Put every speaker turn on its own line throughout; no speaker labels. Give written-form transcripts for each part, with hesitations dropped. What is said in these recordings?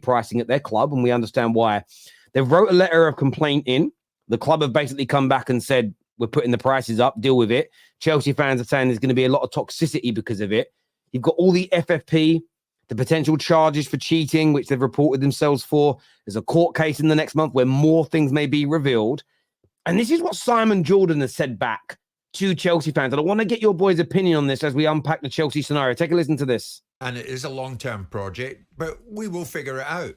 pricing at their club, and we understand why. They've wrote a letter of complaint in. The club have basically come back and said, we're putting the prices up, deal with it. Chelsea fans are saying there's going to be a lot of toxicity because of it. You've got all the FFP, the potential charges for cheating, which they've reported themselves for. There's a court case in the next month where more things may be revealed. And this is what Simon Jordan has said back to Chelsea fans. And I want to get your boys' opinion on this as we unpack the Chelsea scenario. Take a listen to this.
And it is a long-term project, but we will figure it out.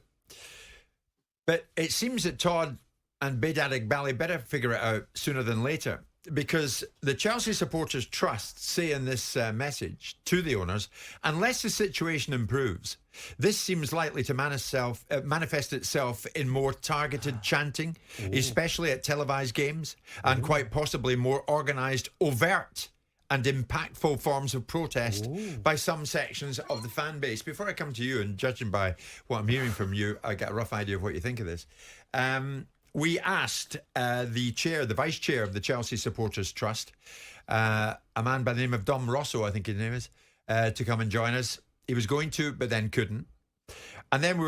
But it seems that Todd and Bedadig Bally better figure it out sooner than later, because the Chelsea Supporters Trust say in this message to the owners, unless the situation improves, this seems likely to manifest itself in more targeted chanting, especially at televised games, and quite possibly more organised, overt and impactful forms of protest by some sections of the fan base. Before I come to you, and judging by what I'm hearing from you, I get a rough idea of what you think of this. We asked the vice chair of the Chelsea Supporters Trust, a man by the name of Dom Rosso, I think his name is, to come and join us. He was going to, but then couldn't. And then we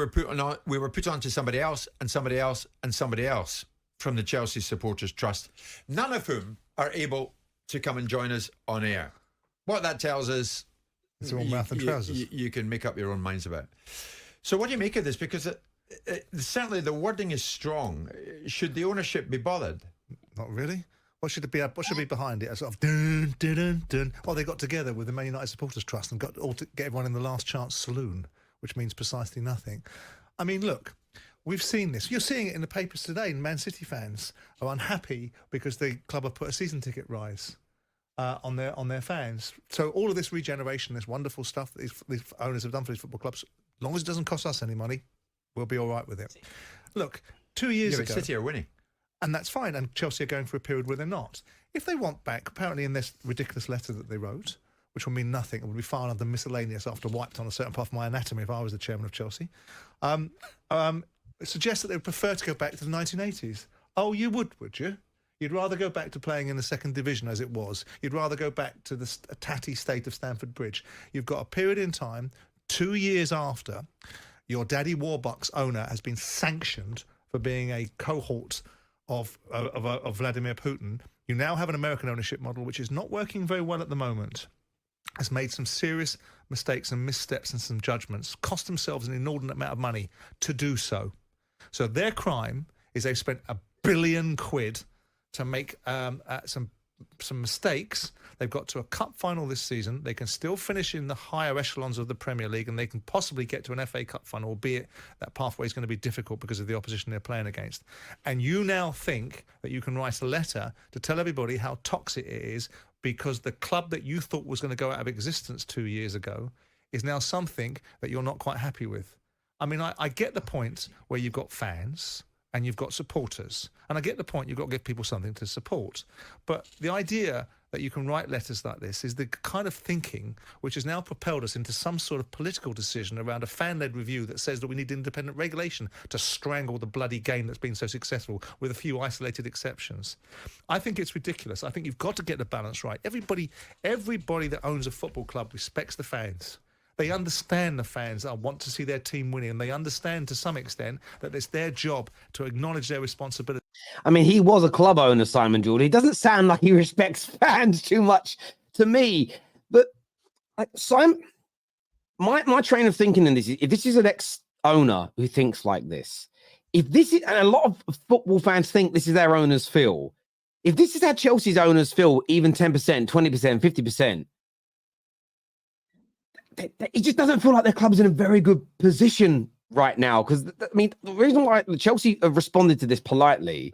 were put on to somebody else and somebody else and somebody else from the Chelsea Supporters Trust, none of whom are able to come and join us on air. What that tells us,
it's all mouth and trousers.
You can make up your own minds about it. So what do you make of this? Because certainly the wording is strong. Should the ownership be bothered?
Not really. What should it be? What should be behind it? A sort of dun dun dun dun. Well, they got together with the Man United Supporters Trust and got get everyone in the Last Chance Saloon, which means precisely nothing. I mean, look, we've seen this. You're seeing it in the papers today. Man City fans are unhappy because the club have put a season ticket rise on their fans. So all of this regeneration, this wonderful stuff that these owners have done for these football clubs, as long as it doesn't cost us any money, we'll be all right with it. Look, 2 years ago,
City are winning.
And that's fine. And Chelsea are going for a period where they're not. If they want back, apparently in this ridiculous letter that they wrote, which will mean nothing, it would be filed under miscellaneous after wiped on a certain part of my anatomy if I was the chairman of Chelsea, it suggests that they would prefer to go back to the 1980s. Oh, you would you? You'd rather go back to playing in the second division as it was. You'd rather go back to the tatty state of Stamford Bridge. You've got a period in time, 2 years after your Daddy Warbucks owner has been sanctioned for being a cohort of Vladimir Putin. You now have an American ownership model which is not working very well at the moment. Has made some serious mistakes and missteps and some judgments, cost themselves an inordinate amount of money to do so. So their crime is they've spent £1 billion to make some mistakes. They've got to a cup final this season. They can still finish in the higher echelons of the Premier League, and they can possibly get to an FA Cup final, albeit that pathway is going to be difficult because of the opposition they're playing against. And you now think that you can write a letter to tell everybody how toxic it is because the club that you thought was going to go out of existence 2 years ago is now something that you're not quite happy with. I mean, I get the point where you've got fans and you've got supporters. And I get the point, you've got to give people something to support. But the idea that you can write letters like this is the kind of thinking which has now propelled us into some sort of political decision around a fan-led review that says that we need independent regulation to strangle the bloody game that's been so successful, with a few isolated exceptions. I think it's ridiculous. I think you've got to get the balance right. Everybody that owns a football club respects the fans. They understand the fans that want to see their team winning, and they understand to some extent that it's their job to acknowledge their responsibility.
I mean, he was a club owner, Simon Jordan. He doesn't sound like he respects fans too much to me. But Simon, my train of thinking in this is, if this is an ex-owner who thinks like this, if this is, and a lot of football fans think this is their owners feel, if this is how Chelsea's owners feel, even 10%, 20%, 50%, it just doesn't feel like their club's in a very good position right now. Because, I mean, the reason why Chelsea have responded to this politely,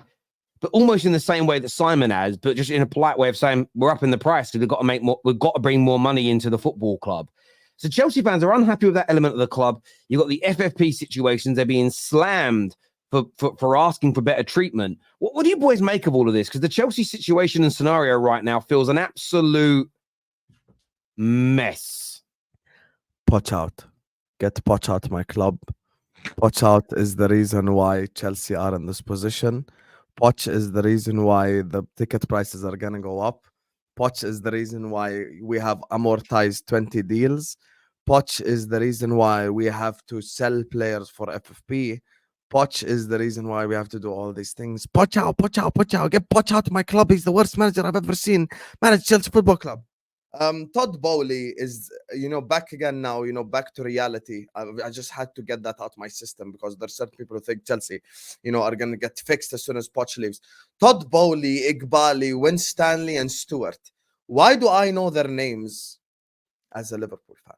but almost in the same way that Simon has, but just in a polite way of saying, we're upping the price because we've got to bring more money into the football club. So Chelsea fans are unhappy with that element of the club. You've got the FFP situations. They're being slammed for asking for better treatment. What do you boys make of all of this? Because the Chelsea situation and scenario right now feels an absolute mess.
Poch out. Get Poch out my club. Poch out is the reason why Chelsea are in this position. Poch is the reason why the ticket prices are going to go up. Poch is the reason why we have amortized 20 deals. Poch is the reason why we have to sell players for FFP. Poch is the reason why we have to do all these things. Poch out, Poch out, Poch out. Get Poch out of my club. He's the worst manager I've ever seen. Manage Chelsea Football Club. Todd Bowley is, back again now, back to reality. I just had to get that out of my system because there's certain people who think Chelsea, are going to get fixed as soon as Poch leaves. Todd Bowley, Igbali, Winstanley, and Stewart. Why do I know their names as a Liverpool fan?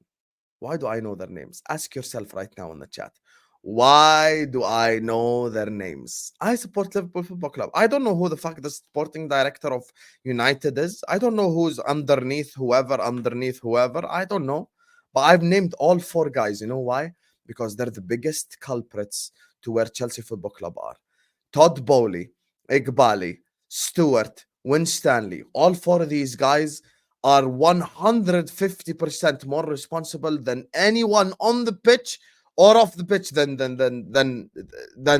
Why do I know their names? Ask yourself right now in the chat. Why do I know their names? I support Liverpool Football Club. I don't know who the fuck the sporting director of United is. I don't know who's underneath whoever. I don't know. But I've named all 4 guys. You know why? Because they're the biggest culprits to where Chelsea Football Club are. Todd Bowley, Igbali, Stewart, Winstanley. All 4 of these guys are 150% more responsible than anyone on the pitch or off the pitch than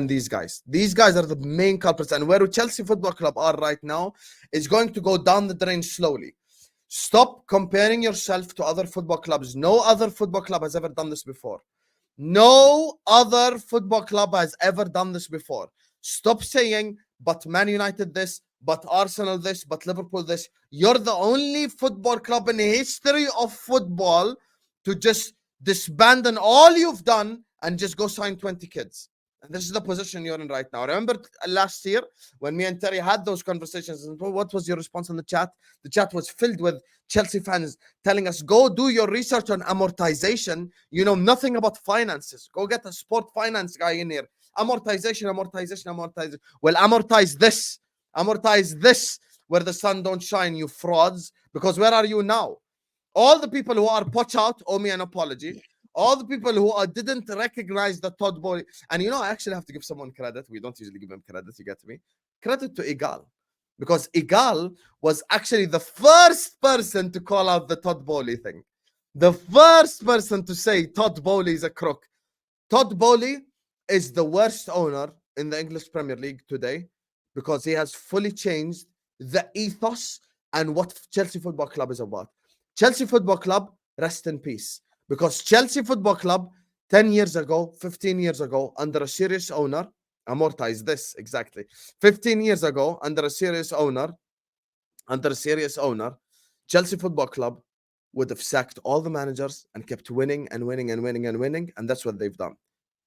these guys. These guys are the main culprits. And where Chelsea Football Club are right now is going to go down the drain slowly. Stop comparing yourself to other football clubs. No other football club has ever done this before. No other football club has ever done this before. Stop saying, but Man United this, but Arsenal this, but Liverpool this. You're the only football club in the history of football to just disband all you've done and just go sign 20 kids. And this is the position you're in right now. Remember last year when me and Terry had those conversations, and what was your response in the chat? The chat was filled with Chelsea fans telling us, go do your research on amortization. You know nothing about finances. Go get a sport finance guy in here. Amortization. Well, amortize this where the sun don't shine, you frauds. Because where are you now? All the people who are Poch out owe me an apology. All the people who didn't recognize the Todd Bowley. And I actually have to give someone credit. We don't usually give him credit, you get me? Credit to Igal. Because Igal was actually the first person to call out the Todd Bowley thing. The first person to say Todd Bowley is a crook. Todd Bowley is the worst owner in the English Premier League today because he has fully changed the ethos and what Chelsea Football Club is about. Chelsea Football Club, rest in peace. Because Chelsea Football Club, 10 years ago, 15 years ago, under a serious owner, amortize this, exactly. 15 years ago, under a serious owner, Chelsea Football Club would have sacked all the managers and kept winning and winning and winning and winning, and that's what they've done.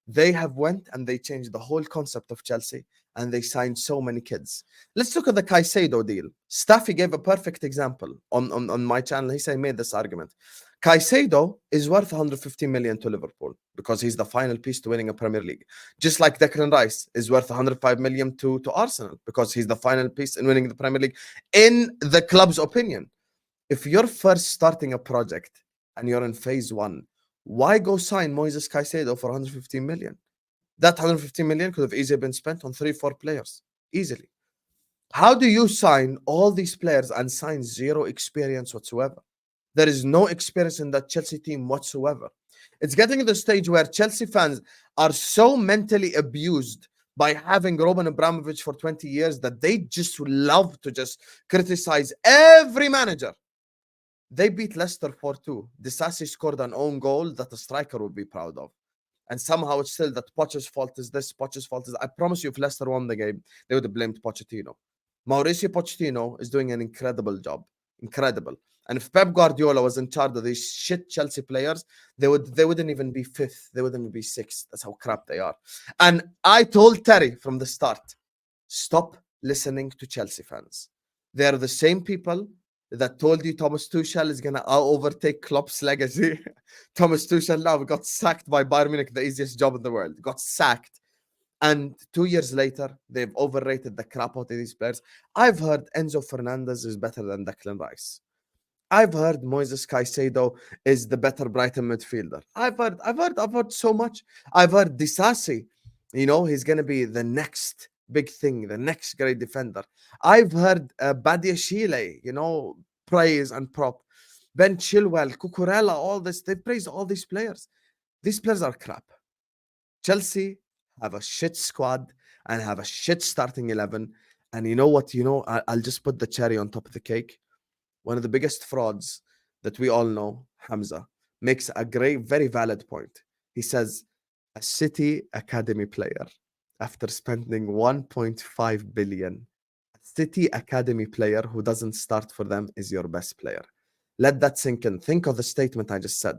They have went and they changed the whole concept of Chelsea and they signed so many kids. Let's look at the Caicedo deal. Staffy gave a perfect example on my channel. He made this argument. Caicedo is worth 150 million to Liverpool because he's the final piece to winning a Premier League. Just like Declan Rice is worth 105 million to Arsenal because he's the final piece in winning the Premier League in the club's opinion. If you're first starting a project and you're in phase 1, why go sign Moises Caicedo for 115 million? That 115 million could have easily been spent on 3-4 players. Easily. How do you sign all these players and sign zero experience whatsoever? There is no experience in that Chelsea team whatsoever. It's getting to the stage where Chelsea fans are so mentally abused by having Roman Abramovich for 20 years that they just love to just criticize every manager. They beat Leicester 4-2. Disasi scored an own goal that a striker would be proud of. And somehow it's still that Poch's fault is this, Poch's fault is... I promise you, if Leicester won the game, they would have blamed Pochettino. Mauricio Pochettino is doing an incredible job. Incredible. And if Pep Guardiola was in charge of these shit Chelsea players, they wouldn't even be 5th. They wouldn't even be 6th. That's how crap they are. And I told Terry from the start, stop listening to Chelsea fans. They are the same people that told you Thomas Tuchel is going to overtake Klopp's legacy. Thomas Tuchel now got sacked by Bayern Munich, the easiest job in the world. Got sacked. And 2 years later, they've overrated the crap out of these players. I've heard Enzo Fernandez is better than Declan Rice. I've heard Moises Caicedo is the better Brighton midfielder. I've heard so much. I've heard Disasi, he's going to be the next big thing, the next great defender. I've heard Badiashile, praise and prop. Ben Chilwell, Cucurella, all this. They praise all these players. These players are crap. Chelsea have a shit squad and have a shit starting 11. And you know what? I'll just put the cherry on top of the cake. One of the biggest frauds that we all know, Hamza. makes a great, very valid point. He says, a City Academy player, after spending 1.5 billion, a City Academy player who doesn't start for them is your best player. Let that sink in. Think of the statement I just said.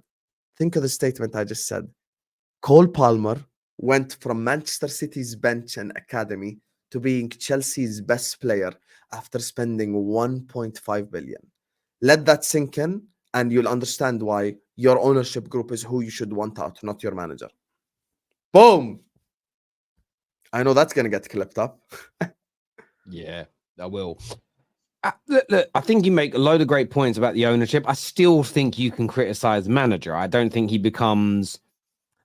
Cole Palmer went from Manchester City's bench and academy to being Chelsea's best player after spending 1.5 billion. Let that sink in, and you'll understand why your ownership group is who you should want out, not your manager. Boom! I know that's going to get clipped up.
Yeah, I will. Look, I think you make a load of great points about the ownership. I still think you can criticize the manager. I don't think he becomes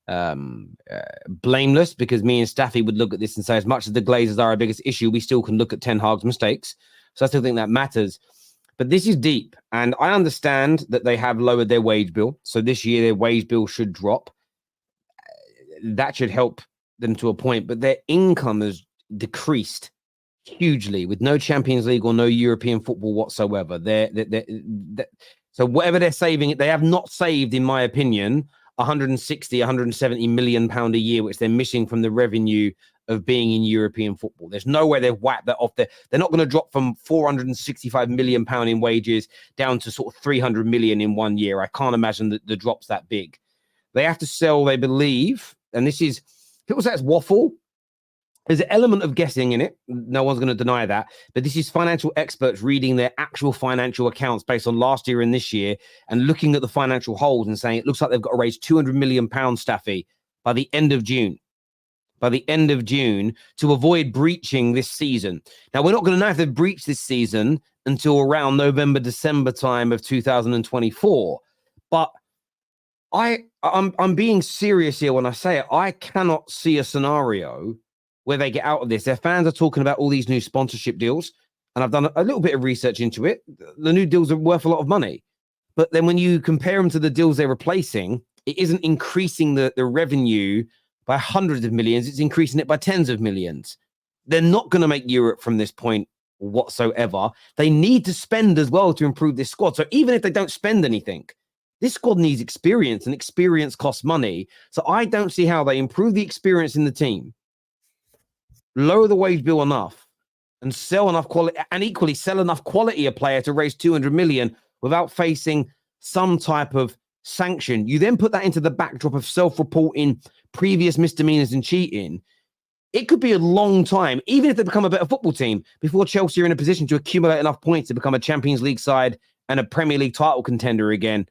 blameless, because me and Staffy would look at this and say, as much as the Glazers are our biggest issue, we still can look at Ten Hag's mistakes. So I still think that matters. But this is deep, and I understand that they have lowered their wage bill. So this year their wage bill should drop. That should help them to a point, but their income has decreased hugely with no Champions League or no European football whatsoever. So whatever they're saving, they have not saved, in my opinion, 160, 170 million pound a year, which they're missing from the revenue of being in European football. There's no way they've whacked that off. They're not going to drop from 465 million pound in wages down to sort of 300 million in 1 year. I can't imagine that the drop's that big. They have to sell, they believe, and this is, people say it's waffle. There's an element of guessing in it. No one's going to deny that. But this is financial experts reading their actual financial accounts based on last year and this year and looking at the financial holes and saying it looks like they've got to raise 200 million pounds, Staffy, by the end of June. To avoid breaching this season. Now, we're not going to know if they've breached this season until around November, December time of 2024. But I'm being serious here when I say it. I cannot see a scenario where they get out of this. Their fans are talking about all these new sponsorship deals, and I've done a little bit of research into it. The new deals are worth a lot of money. But then when you compare them to the deals they're replacing, it isn't increasing the revenue by hundreds of millions. It's increasing it by tens of millions. They're not going to make Europe from this point whatsoever. They need to spend as well to improve this squad. So even if they don't spend anything, this squad needs experience, and experience costs money. So I don't see how they improve the experience in the team, lower the wage bill enough, and sell enough quality, and equally sell enough quality a player to raise 200 million without facing some type of sanction. You then put that into the backdrop of self-reporting previous misdemeanors and cheating. It could be a long time, even if they become a better football team, before Chelsea are in a position to accumulate enough points to become a Champions League side and a Premier League title contender again.